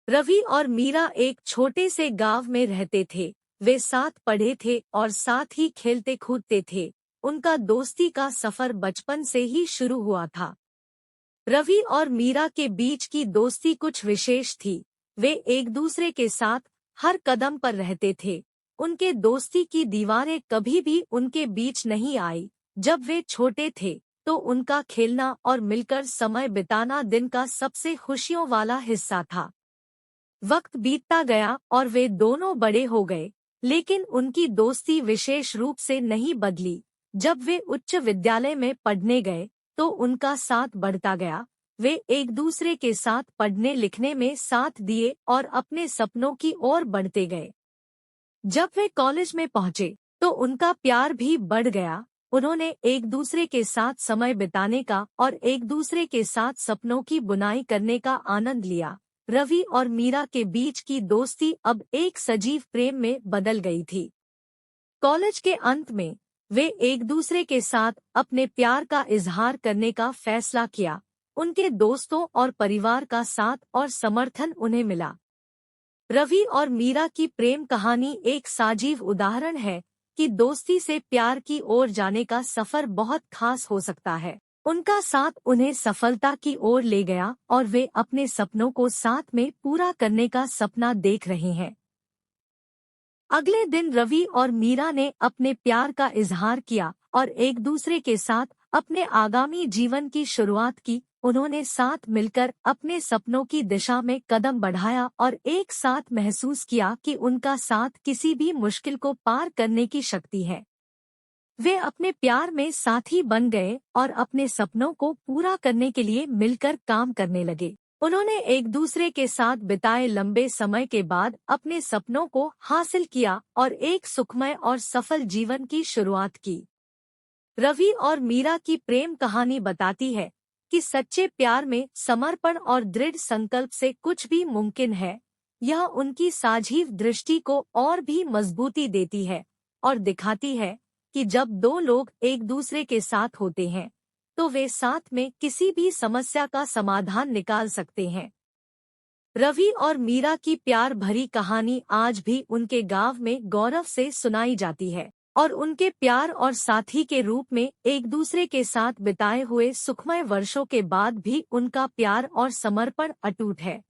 रवि और मीरा एक छोटे से गांव में रहते थे। वे साथ पढ़े थे और साथ ही खेलते कूदते थे। उनका दोस्ती का सफर बचपन से ही शुरू हुआ था। रवि और मीरा के बीच की दोस्ती कुछ विशेष थी। वे एक दूसरे के साथ हर कदम पर रहते थे। उनके दोस्ती की दीवारें कभी भी उनके बीच नहीं आई। जब वे छोटे थे तो उनका खेलना और मिलकर समय बिताना दिन का सबसे खुशियों वाला हिस्सा था। वक्त बीतता गया और वे दोनों बड़े हो गए, लेकिन उनकी दोस्ती विशेष रूप से नहीं बदली। जब वे उच्च विद्यालय में पढ़ने गए तो उनका साथ बढ़ता गया। वे एक दूसरे के साथ पढ़ने लिखने में साथ दिए और अपने सपनों की ओर बढ़ते गए। जब वे कॉलेज में पहुंचे तो उनका प्यार भी बढ़ गया। उन्होंने एक दूसरे के साथ समय बिताने का और एक दूसरे के साथ सपनों की बुनाई करने का आनंद लिया। रवि और मीरा के बीच की दोस्ती अब एक सजीव प्रेम में बदल गई थी। कॉलेज के अंत में वे एक दूसरे के साथ अपने प्यार का इजहार करने का फैसला किया। उनके दोस्तों और परिवार का साथ और समर्थन उन्हें मिला। रवि और मीरा की प्रेम कहानी एक सजीव उदाहरण है कि दोस्ती से प्यार की ओर जाने का सफर बहुत खास हो सकता है। उनका साथ उन्हें सफलता की ओर ले गया और वे अपने सपनों को साथ में पूरा करने का सपना देख रहे हैं। अगले दिन रवि और मीरा ने अपने प्यार का इजहार किया और एक दूसरे के साथ अपने आगामी जीवन की शुरुआत की। उन्होंने साथ मिलकर अपने सपनों की दिशा में कदम बढ़ाया और एक साथ महसूस किया कि उनका साथ किसी भी मुश्किल को पार करने की शक्ति है। वे अपने प्यार में साथी बन गए और अपने सपनों को पूरा करने के लिए मिलकर काम करने लगे। उन्होंने एक दूसरे के साथ बिताए लंबे समय के बाद अपने सपनों को हासिल किया और एक सुखमय और सफल जीवन की शुरुआत की। रवि और मीरा की प्रेम कहानी बताती है कि सच्चे प्यार में समर्पण और दृढ़ संकल्प से कुछ भी मुमकिन है। यह उनकी साझी दृष्टि को और भी मजबूती देती है और दिखाती है कि जब दो लोग एक दूसरे के साथ होते हैं तो वे साथ में किसी भी समस्या का समाधान निकाल सकते हैं। रवि और मीरा की प्यार भरी कहानी आज भी उनके गांव में गौरव से सुनाई जाती है और उनके प्यार और साथी के रूप में एक दूसरे के साथ बिताए हुए सुखमय वर्षों के बाद भी उनका प्यार और समर्पण अटूट है।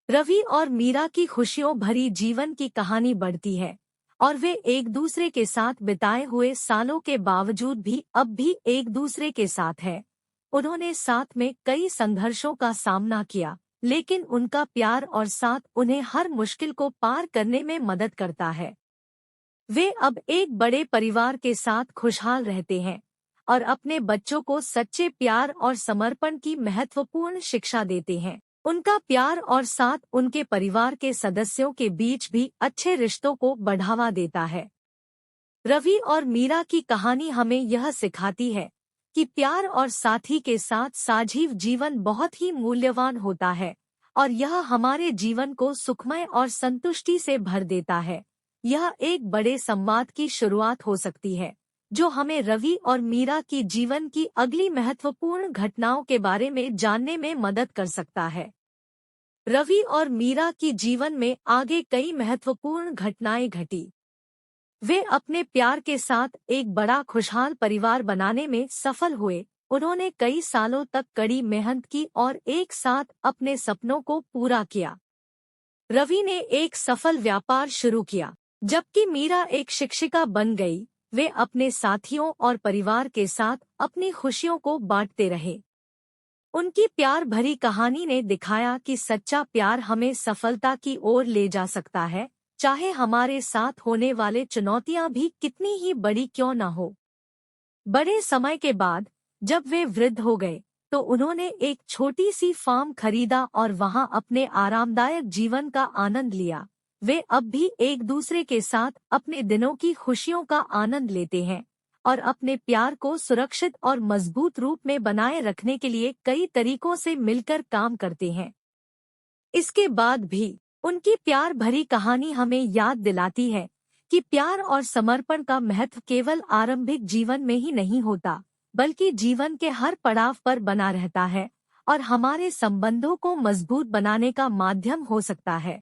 रवि और मीरा की खुशियों भरी जीवन की कहानी बढ़ती है और वे एक दूसरे के साथ बिताए हुए सालों के बावजूद भी अब भी एक दूसरे के साथ हैं। उन्होंने साथ में कई संघर्षों का सामना किया, लेकिन उनका प्यार और साथ उन्हें हर मुश्किल को पार करने में मदद करता है। वे अब एक बड़े परिवार के साथ खुशहाल रहते हैं और अपने बच्चों को सच्चे प्यार और समर्पण की महत्वपूर्ण शिक्षा देते हैं। उनका प्यार और साथ उनके परिवार के सदस्यों के बीच भी अच्छे रिश्तों को बढ़ावा देता है। रवि और मीरा की कहानी हमें यह सिखाती है कि प्यार और साथी के साथ साझीव जीवन बहुत ही मूल्यवान होता है और यह हमारे जीवन को सुखमय और संतुष्टि से भर देता है। यह एक बड़े संवाद की शुरुआत हो सकती है जो हमें रवि और मीरा की जीवन की अगली महत्वपूर्ण घटनाओं के बारे में जानने में मदद कर सकता है। रवि और मीरा की जीवन में आगे कई महत्वपूर्ण घटनाएं घटी। वे अपने प्यार के साथ एक बड़ा खुशहाल परिवार बनाने में सफल हुए। उन्होंने कई सालों तक कड़ी मेहनत की और एक साथ अपने सपनों को पूरा किया। रवि ने एक सफल व्यापार शुरू किया, जबकि मीरा एक शिक्षिका बन गई। वे अपने साथियों और परिवार के साथ अपनी खुशियों को बांटते रहे। उनकी प्यार भरी कहानी ने दिखाया कि सच्चा प्यार हमें सफलता की ओर ले जा सकता है, चाहे हमारे साथ होने वाले चुनौतियां भी कितनी ही बड़ी क्यों न हो। बड़े समय के बाद जब वे वृद्ध हो गए तो उन्होंने एक छोटी सी फार्म खरीदा और वहां अपने आरामदायक जीवन का आनंद लिया। वे अब भी एक दूसरे के साथ अपने दिनों की खुशियों का आनंद लेते हैं और अपने प्यार को सुरक्षित और मजबूत रूप में बनाए रखने के लिए कई तरीकों से मिलकर काम करते हैं। इसके बाद भी उनकी प्यार भरी कहानी हमें याद दिलाती है कि प्यार और समर्पण का महत्व केवल आरंभिक जीवन में ही नहीं होता, बल्कि जीवन के हर पड़ाव पर बना रहता है और हमारे संबंधों को मजबूत बनाने का माध्यम हो सकता है।